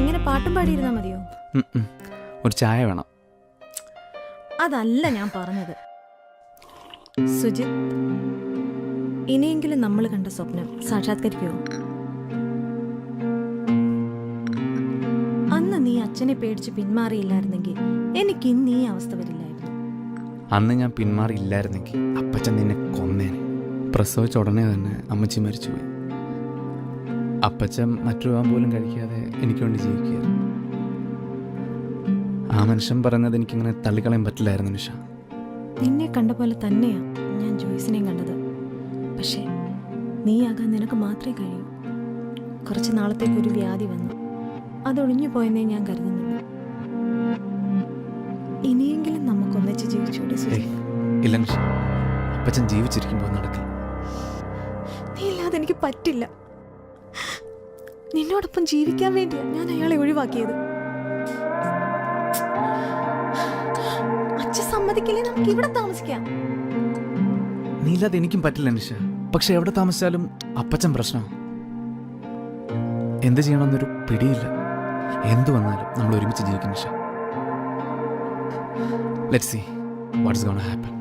ഇങ്ങനെ പാട്ടും പാടിയിരുന്നാ മതിയോ? ഒരു ചായ വേണം. അതല്ല ഞാൻ പറഞ്ഞത്. സുജിത്, ഇനിയെങ്കിലും നമ്മൾ കണ്ട സ്വപ്നം സാക്ഷാത്കരിക്കുമോ? അന്ന് നീ അച്ഛനെ പേടിച്ച് പിന്മാറിയില്ലായിരുന്നെങ്കിൽ എനിക്ക് ഇന്ന് ഈ അവസ്ഥ വരില്ലായിരുന്നു. അന്ന് ഞാൻ പിന്മാറിയില്ലായിരുന്നെങ്കിൽ അപ്പച്ചൻ നിന്നെ കൊന്നേനെ. പ്രസവിച്ച ഉടനെ തന്നെ അമ്മച്ചി മരിച്ചുപോയി. അപ്പച്ചൻ മറ്റു വിവാഹം പോലും കഴിക്കാതെ എനിക്ക് വേണ്ടി ജീവിക്കുകയായിരുന്നു. ആ മനുഷ്യൻ പറയുന്നത് എനിക്കിങ്ങനെ തള്ളിക്കളയാൻ പറ്റില്ലായിരുന്നു നിഷ. നിന്നെ കണ്ട പോലെ തന്നെയാ ഞാൻ ജോയ്സിനെയും കണ്ടത്. പക്ഷേ നീയാകാൻ നിനക്ക് മാത്രമേ കഴിയൂ. കുറച്ച് നാളത്തേക്ക് ഒരു വ്യാധി വന്നു, അതൊഴിഞ്ഞു പോയെന്നേ ഞാൻ കരുതുന്നുള്ളൂ. ഇനിയെങ്കിലും നമുക്കൊന്നിച്ച് ജീവിച്ചൂടെ? ഇല്ല നിഷ, അപ്പച്ചൻ ജീവിച്ചിരിക്കുമ്പോൾ നടക്കില്ല. നീ ഇല്ലാതെ എനിക്ക് പറ്റില്ല. നിന്നോടൊപ്പം ജീവിക്കാൻ വേണ്ടിയാ ഞാൻ അയാളെ ഒഴിവാക്കിയത്. അച്ഛൻ സമ്മതിക്കില്ലേ നമുക്ക് ഇവിടെ താമസിക്കാം? നീ ഇല്ലാതെ എനിക്കും പറ്റില്ല നിഷ. പക്ഷെ എവിടെ താമസിച്ചാലും അപ്പച്ചൻ പ്രശ്നമാണ്. എന്ത് ചെയ്യണമെന്നൊരു പിടിയില്ല. എന്തു വന്നാലും നമ്മൾ ഒരുമിച്ച് ജീവിക്കും Nisha. Let's see what's gonna happen.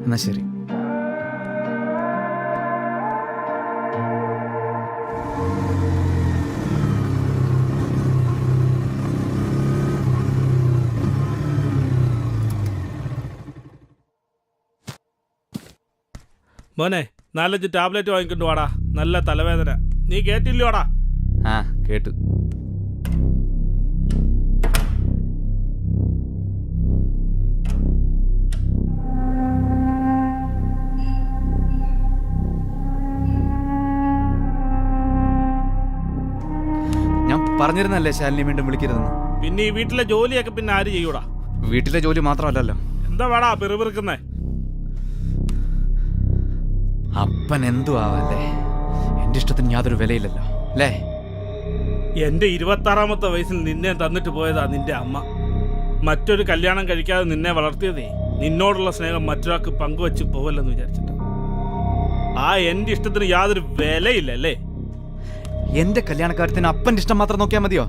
എന്നാ ശരി. മോനെ 4-5 ടാബ്ലറ്റ് വാങ്ങിക്കൊണ്ട് വാടാ. നല്ല തലവേദന. നീ കേട്ടില്ലോടാ? ആ കേട്ടു. ഞാൻ പറഞ്ഞിരുന്നല്ലേ ശാലിനി വീണ്ടും വിളിക്കരുതെന്ന്. പിന്നെ ഈ വീട്ടിലെ ജോലിയൊക്കെ പിന്നെ ആര് ചെയ്യൂടാ? വീട്ടിലെ ജോലി മാത്രമല്ലല്ലോ. എന്താ വാടാ പിറുപിറുക്കുന്നേ? അപ്പൻ എന്തു ആവല്ലേ, എന്റെ ഇഷ്ടത്തിന് യാതൊരു വിലയില്ലല്ലോ അല്ലേ? എന്റെ 26-ാമത്തെ വയസ്സിൽ നിന്നെ തന്നിട്ട് പോയതാ നിന്റെ അമ്മ. മറ്റൊരു കല്യാണം കഴിക്കാതെ നിന്നെ വളർത്തിയതേ നിന്നോടുള്ള സ്നേഹം മറ്റൊരാൾക്ക് പങ്കുവെച്ച് പോവല്ലെന്ന് വിചാരിച്ചിട്ട്. ആ എന്റെ ഇഷ്ടത്തിന് യാതൊരു വിലയില്ലല്ലേ? എന്റെ കല്യാണക്കാര്യത്തിന് അപ്പന്റെ ഇഷ്ടം മാത്രം നോക്കിയാൽ മതിയോ?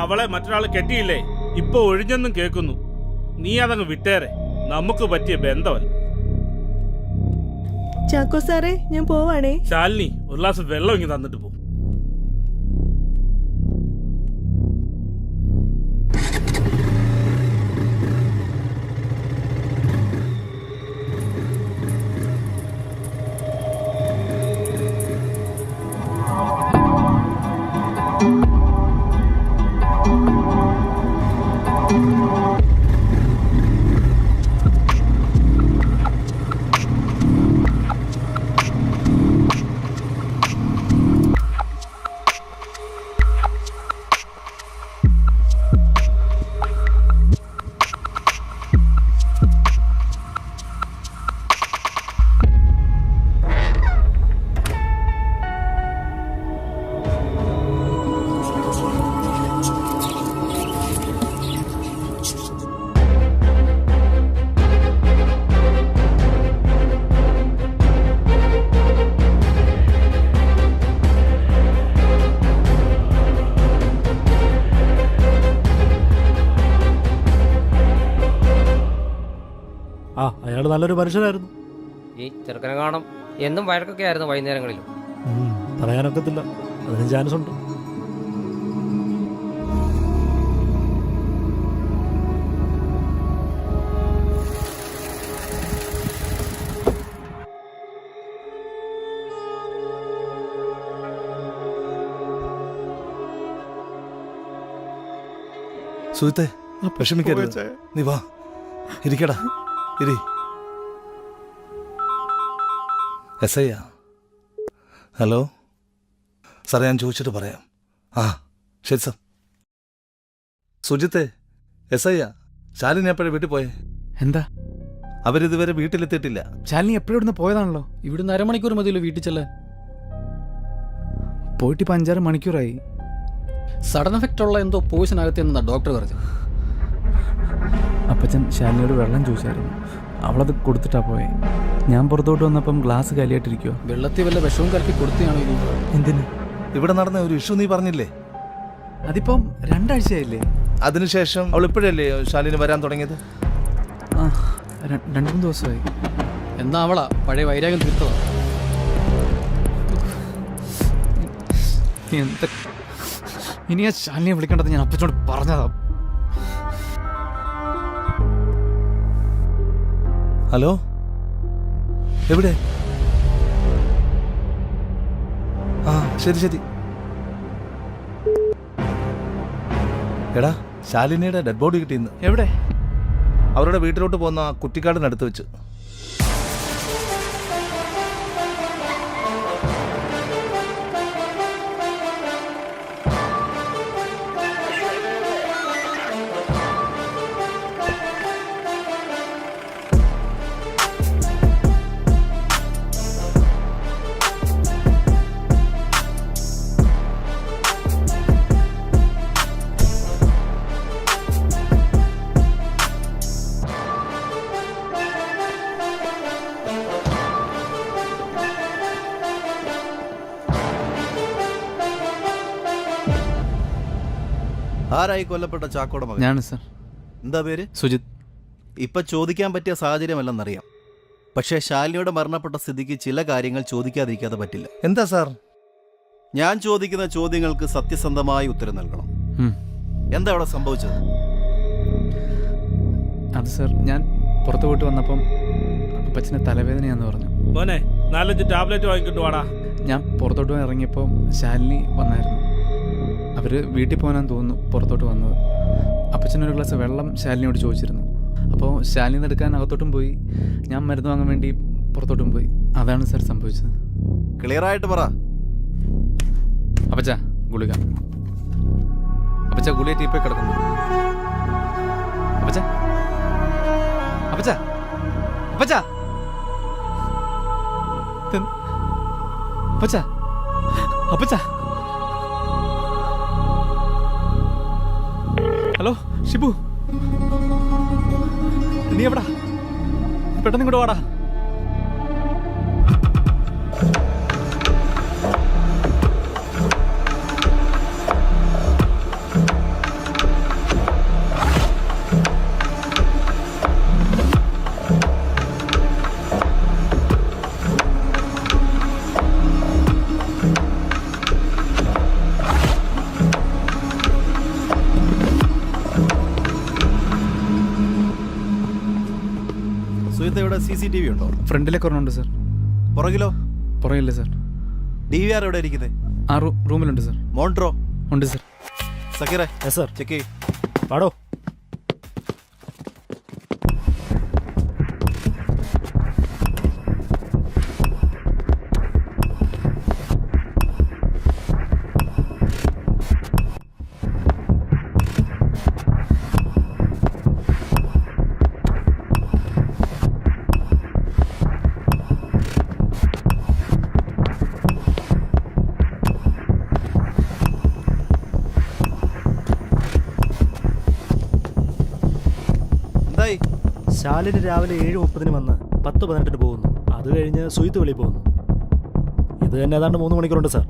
അവളെ മറ്റൊരാൾ കെട്ടിയില്ലേ? ഇപ്പൊ ഒഴിഞ്ഞെന്നും കേൾക്കുന്നു. നീ അതങ്ങ് വിട്ടേരെ. നമുക്ക് പറ്റിയ ബന്ധമല്ല. ചാക്കോ സാറേ, ഞാൻ പോവാണേ. ശാലിനി, ഒരു ഗ്ലാസ് വെള്ളം ഇങ്ങ് തന്നിട്ട് പോ. അയാൾ നല്ലൊരു മനുഷ്യനായിരുന്നു. ഈ ചെറുക്കനെ കാണും എന്നും വഴക്കൊക്കെ ആയിരുന്നു വൈകുന്നേരങ്ങളിലും. പറയാനൊക്കത്തില്ല, അതിനും ചാൻസ് ഉണ്ട്. സുഹൃത്തെ, വിഷമിക്കരുത്. നീ വാ, ഇരിക്കടാ, ഇരി. എസ് ഐയാ? ഹലോ സാറേ, ഞാൻ ചോദിച്ചിട്ട് പറയാം. ആ ശരി സാർ. സുജിത്തെ, എസ് ഐയാ. ശാലിനി എപ്പോഴും വീട്ടിൽ പോയേ? എന്താ? അവരിതുവരെ വീട്ടിലെത്തിയിട്ടില്ല. ശാലിനി എപ്പോഴും ഇവിടുന്ന് പോയതാണല്ലോ. ഇവിടുന്ന് അരമണിക്കൂർ മതിയല്ലോ വീട്ടിൽ ചെല്ലാൻ. പോയിട്ട് ഇപ്പം 5-6 മണിക്കൂറായി. സഡൻ എഫക്റ്റ് ഉള്ള എന്തോ പോയിസൺ അകത്തെന്നാ ഡോക്ടർ പറഞ്ഞു. അപ്പച്ചൻ ശാലിനിയോട് വെള്ളം ചോദിച്ചായിരുന്നു. അവളത് കൊടുത്തിട്ടാ പോയെ. ഞാൻ പുറത്തോട്ട് വന്നപ്പം ഗ്ലാസ് കാലിയായിട്ടിരിക്കുവോ. വെള്ളത്തിൽ വല്ല വിഷവും കലക്കി കൊടുത്തിയാണോ ഇനി? എന്തിന്? ഇവിടെ നടന്ന ഒരു ഇഷ്യൂ നീ പറഞ്ഞില്ലേ? അതിപ്പം 2 ആഴ്ചയായില്ലേ? അതിനുശേഷം അവൾ ഇപ്പോഴല്ലേ ശാലിനി വരാൻ തുടങ്ങിയത്? ആ 2-3 ദിവസമായി. എന്നാ അവളാ പഴയ വൈരാഗ്യം തീർത്തതാ. എന്താ ഇനി ആ ശാലിനിയെ വിളിക്കേണ്ടത് ഞാൻ അപ്പച്ചോട് പറഞ്ഞതാ. ഹലോ, എവിടെ? ആ ശരി. എടാ, ശാലിനിയുടെ ഡെഡ് ബോഡി കിട്ടിയെന്ന്. എവിടെ? അവരുടെ വീട്ടിലോട്ട് പോകുന്ന കുറ്റിക്കാടിനടുത്ത് വെച്ച്. ആരായി കൊല്ലപ്പെട്ട ചാക്കോടെ മകൻ? ഞാൻ സർ. എന്താ പേര്? സുജിത്. ഇപ്പൊ ചോദിക്കാൻ പറ്റിയ സാഹചര്യമല്ലെന്നറിയാം. പക്ഷേ ശാലിനിയുടെ മരണപ്പെട്ട സ്ഥിതിക്ക് ചില കാര്യങ്ങൾ ചോദിക്കാതിരിക്കാതെ പറ്റില്ല. എന്താ സാർ? ഞാൻ ചോദിക്കുന്ന ചോദ്യങ്ങൾക്ക് സത്യസന്ധമായി ഉത്തരം നൽകണം. എന്താ അവിടെ സംഭവിച്ചത്? അത് സർ, ഞാൻ പുറത്തു പോയിട്ട് വന്നപ്പം അപ്പച്ചന് തലവേദനയാന്ന് പറഞ്ഞു. മോനെ 4-5 ടാബ്ലറ്റ് വാങ്ങിക്കൊണ്ട് വാടാ. ഞാൻ പുറത്തോട്ട് പോയി ഇറങ്ങിയപ്പോൾ ശാലിനി വന്നായിരുന്നു. അവർ വീട്ടിൽ പോകാനാന്ന് തോന്നുന്നു പുറത്തോട്ട് വന്നത്. അപ്പച്ചനൊരു ഗ്ലാസ് വെള്ളം ശാലിനിയോട് ചോദിച്ചിരുന്നു. അപ്പോൾ ശാലിനി എടുക്കാൻ അകത്തോട്ടും പോയി, ഞാൻ മരുന്ന് വാങ്ങാൻ വേണ്ടി പുറത്തോട്ടും പോയി. അതാണ് സാർ സംഭവിച്ചത്. ക്ലിയറായിട്ട് പറ. അപ്പച്ച ഗുളിക. അപ്പച്ച ഗുളിക ടീപ്പോയി കിടക്കുന്നു. അപ്പച്ച അപ്പച്ച അപ്പച്ച അപ്പച്ച അപ്പച്ച. ഹലോ ഷിബു, നീ എവിടാ? പെട്ടെന്ന് ഇങ്ങോട്ട് വാടാ. സുഹൃത്തെ, CCTV ഉണ്ടോ? ഫ്രണ്ടിലേക്ക് ഒരെണ്ണമുണ്ട് സാർ. പുറകിലോ? പുറകില്ല സാർ. DVR എവിടെ ഇരിക്കുന്നത്? ആ റൂമിലുണ്ട് സാർ. മോണിറ്ററോ? ഉണ്ട് സാർ. സക്കീറെ, യെസ് സാർ. ചെക്ക് ചെയ്യ്. പാടോ. ശാലിന് രാവിലെ 7:30 വന്ന് 10:18 പോകുന്നു. അത് കഴിഞ്ഞ് സുയിത്ത് വെളിയിൽ പോകുന്നു. ഇത് തന്നെ ഏതാണ്ട് 3 മണിക്കൂറുണ്ട് sir.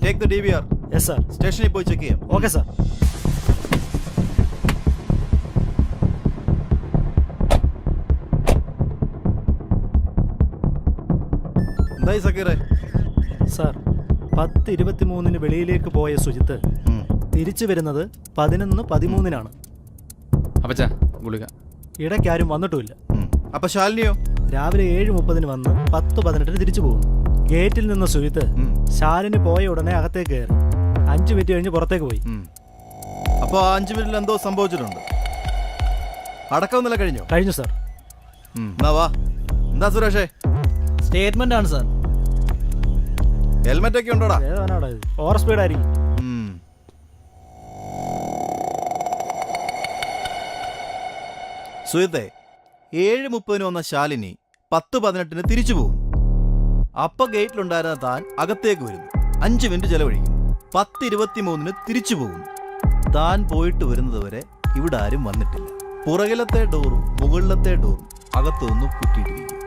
Take the DVR. Yes sir. സ്റ്റേഷനിൽ പോയി ചെക്ക് ചെയ്യാം. Okay sir. എന്തായി സക്കീറെ? സാർ, 10:23 വെളിയിലേക്ക് പോയ സുജിത്ത് തിരിച്ചു വരുന്നത് 11:13 അപ്പച്ച ഗുളിക. ഇടയ്ക്കാരും വന്നിട്ടുമില്ല. അപ്പൊ ശാലിനിയോ? രാവിലെ 7:30 വന്ന് 10:18 തിരിച്ചു പോകുന്നു. ഗേറ്റിൽ നിന്ന് സുജിത്ത് ശാലിനി പോയ ഉടനെ അകത്തേക്ക് കയറി 5 മിനിറ്റ് കഴിഞ്ഞ് പുറത്തേക്ക് പോയി. അപ്പോൾ 5 മിനിറ്റിൽ എന്തോ സംഭവിച്ചിട്ടുണ്ട്. അടക്കമൊന്നുമില്ല. കഴിഞ്ഞു സാർ. എന്നാ വാ. എന്താ സുരേഷേ? സ്റ്റേറ്റ്മെന്റ് ആണ് സാർ. ഹെൽമെറ്റ് ഒക്കെ ഉണ്ടോടാ? ഓവർ സ്പീഡ് ആയിരിക്കും. സുഹൃത്തെ, 7:30 വന്ന ശാലിനി 10:18 തിരിച്ചു പോകുന്നു. അപ്പ ഗേറ്റിലുണ്ടായിരുന്ന താൻ അകത്തേക്ക് വരുന്നു. 5 മിനിറ്റ് ചെലവഴിക്കുന്നു. 10:23 തിരിച്ചു പോകുന്നു. താൻ പോയിട്ട് വരുന്നതുവരെ ഇവിടെ ആരും വന്നിട്ടില്ല. പുറകിലത്തെ ഡോറും മുകളിലത്തെ ഡോറും അകത്തൊന്നും കുറ്റിയിട്ടിരിക്കും.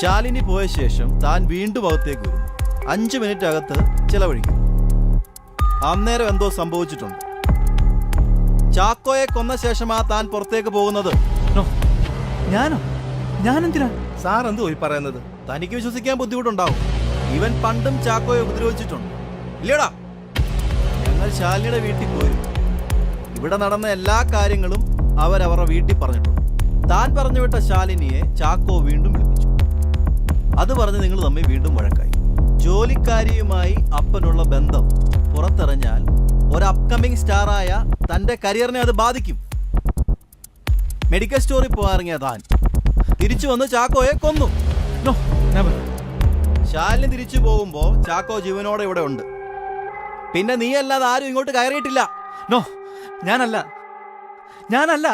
ശാലിനി പോയ ശേഷം താൻ വീണ്ടും അകത്തേക്ക് വരുന്നു. 5 മിനിറ്റ് അകത്ത് ചെലവഴിക്കുന്നു. അന്നേരം എന്തോ സംഭവിച്ചിട്ടുണ്ട്. ചാക്കോയെ കൊന്ന ശേഷമാ താൻ പുറത്തേക്ക് പോകുന്നത്. ഞാനോ? ഞാനെന്തിനാ? സാർ എന്തു പോയി പറയുന്നത്? തനിക്ക് വിശ്വസിക്കാൻ ബുദ്ധിമുട്ടുണ്ടാവും. ഇവൻ പണ്ടും ചാക്കോയെ ഉപദ്രവിച്ചിട്ടുണ്ട്, ഇല്ലടാ? ഞങ്ങൾ ശാലിനിയുടെ വീട്ടിൽ പോയി. ഇവിടെ നടന്ന എല്ലാ കാര്യങ്ങളും അവരവരുടെ വീട്ടിൽ പറഞ്ഞിട്ടുണ്ട്. താൻ പറഞ്ഞുവിട്ട ശാലിനിയെ ചാക്കോ വീണ്ടും വിളിപ്പിച്ചു. അത് പറഞ്ഞ് നിങ്ങൾ തമ്മിൽ വീണ്ടും വഴക്കായി. ജോലിക്കാരിയുമായി അപ്പനുള്ള ബന്ധം പുറത്തെറിഞ്ഞാൽ ഒരു അപ്കമിങ് സ്റ്റാറായ തന്റെ കരിയറിനെ അത് ബാധിക്കും. മെഡിക്കൽ സ്റ്റോറിൽ പോകാറിങ്ങിയ താൻ തിരിച്ചു വന്ന് ചാക്കോയെ കൊന്നു. ശാലിനി തിരിച്ചു പോകുമ്പോ ചാക്കോ ജീവനോടെ ഇവിടെ ഉണ്ട്. പിന്നെ നീ അല്ലാതെ ആരും ഇങ്ങോട്ട് കയറിയിട്ടില്ല. ഞാനല്ല.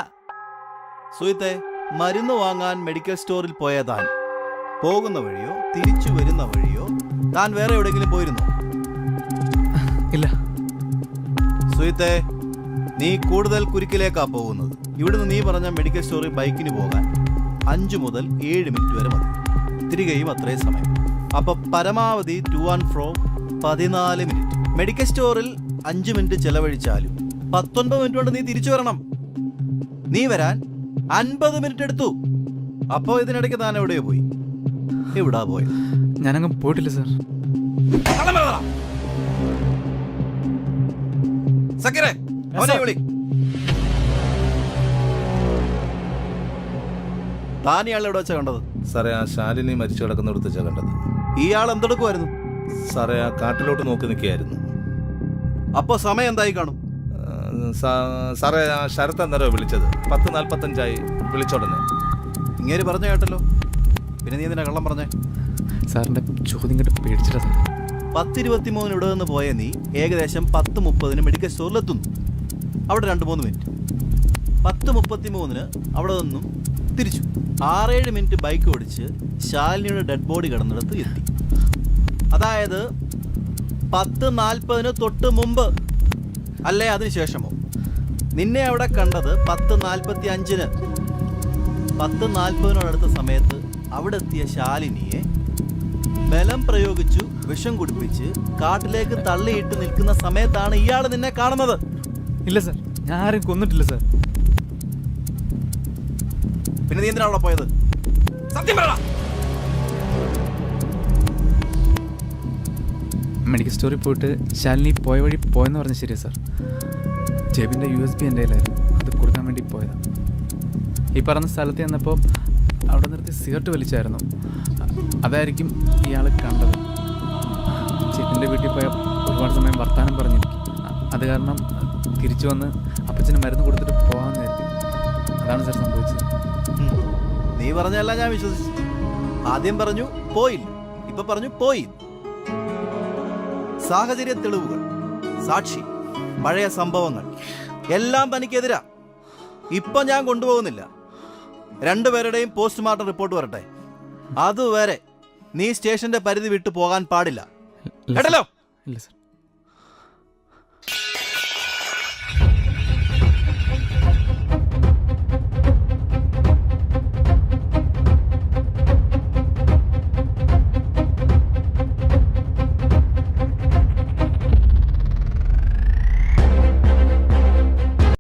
സുഹൃത്തെ, മരുന്ന് വാങ്ങാൻ മെഡിക്കൽ സ്റ്റോറിൽ പോയ താൻ പോകുന്ന വഴിയോ തിരിച്ചു വരുന്ന വഴിയോ താൻ വേറെ എവിടെയെങ്കിലും പോയിരുന്നോ? ഇല്ല. സുഹൃത്തെ, നീ കൂടുതൽ കുരുക്കിലേക്കാ പോകുന്നത്. ഇവിടുന്ന് നീ പറഞ്ഞ മെഡിക്കൽ സ്റ്റോറിൽ ബൈക്കിന് പോകാൻ 5 മുതൽ 7 മിനിറ്റ് വരെ മതി. തിരികെയും അത്രയും സമയം. അപ്പൊ പരമാവധി two and fro 14 minute. Medical സ്റ്റോറിൽ 5 മിനിറ്റ് ചെലവഴിച്ചാലും 19 മിനിറ്റ് കൊണ്ട് നീ തിരിച്ചു വരണം. നീ വരാൻ 50 മിനിറ്റ് എടുത്തു. അപ്പോ ഇതിനിടയ്ക്ക് താൻ എവിടെയോ പോയി. എവിടാ പോയത്? ഞാനങ്ങ് പോയിട്ടില്ല സാർ. സക്കീറേ, അവനെ വിളി. താൻ ഇയാളെ എവിടെ വെച്ചാ കണ്ടത്? സാറേ, ആ ശാലിനി മരിച്ചു കിടക്കുന്നിടത്ത് വെച്ചാ കണ്ടത്. ഇയാൾ എന്തെടുക്കുമായിരുന്നു? സാറേ, ആ കാട്ടിലോട്ട് നോക്കി നിൽക്കുകയായിരുന്നു. അപ്പൊ സമയം എന്തായി കാണും? സാറേ, ആ ശരത്ത് അന്നേരം വിളിച്ചത് 10:45 വിളിച്ചോടനെ. ഇങ്ങേര് പറഞ്ഞ കേട്ടല്ലോ. പിന്നെ നീ എന്തിനാ കള്ളം പറഞ്ഞേ? സാറിൻ്റെ ചോദ്യം കേട്ട് പേടിച്ചിട്ടാ സാർ. 10:23 ഇവിടെ നിന്ന് പോയ നീ ഏകദേശം 10:30 മെഡിക്കൽ സ്റ്റോറിലെത്തുന്നു. അവിടെ 2-3 മിനിറ്റ്. 10:33 അവിടെ നിന്നും തിരിച്ചു. 6-7 മിനിറ്റ് ബൈക്ക് ഓടിച്ച് ശാലിനിയുടെ ഡെഡ് ബോഡി കിടന്നിടത്ത് എത്തി. അതായത് 10:40 തൊട്ട് മുമ്പ് അല്ലേ അതിന് ശേഷമോ? നിന്നെ അവിടെ കണ്ടത് 10:45. 10:40 സമയത്ത് അവിടെ എത്തിയ ശാലിനിയെ ബലം പ്രയോഗിച്ചു വിഷം കുടിപ്പിച്ച് കാട്ടിലേക്ക് തള്ളിയിട്ട് നിൽക്കുന്ന സമയത്താണ് ഇയാൾ നിന്നെ കാണുന്നത്. ഇല്ല സാർ, ഞാൻ ആരും കൊന്നിട്ടില്ല സാർ. പിന്നെ നീ എന്തിനാ അവിടെ പോയത്? സത്യം പറ. മെഡിക്കൽ സ്റ്റോറിൽ പോയിട്ട് ശാലിനി പോയ വഴി പോയെന്ന് പറഞ്ഞ ശരിയാ സാർ. ജെബിൻ്റെ USB എൻ്റെ കയ്യിലായിരുന്നു. അത് കൊടുക്കാൻ വേണ്ടി പോയതാണ്. ഈ പറഞ്ഞ സ്ഥലത്ത് ചെന്നപ്പോൾ അവിടെ നിർത്തി സിഗരറ്റ് വലിച്ചായിരുന്നു. അതായിരിക്കും ഇയാൾ കണ്ടത്. ജെബിൻ്റെ വീട്ടിൽ പോയ ഒരുപാട് സമയം വർത്തമാനം പറഞ്ഞിരിക്കും. അത് കാരണം തിരിച്ചു വന്ന് അപ്പച്ചന് മരുന്ന് കൊടുത്തിട്ട് പോകാമെന്ന് കരുതി. അതാണ് സാർ സംഭവിച്ചത്. നീ പറഞ്ഞല്ല ഞാൻ വിശ്വസിച്ചു. ആദ്യം പറഞ്ഞു പോയില്ല, ഇപ്പൊ പറഞ്ഞു പോയി. സാഹചര്യ തെളിവുകൾ, സാക്ഷി, പഴയ സംഭവങ്ങൾ എല്ലാം തനിക്കെതിരാ. ഇപ്പൊ ഞാൻ കൊണ്ടുപോകുന്നില്ല. 2 പേരുടെയും പോസ്റ്റ്മോർട്ടം റിപ്പോർട്ട് വരട്ടെ. അതുവരെ നീ സ്റ്റേഷന്റെ പരിധി വിട്ടു പോകാൻ പാടില്ല. കേട്ടല്ലോ? ഇല്ല സാർ.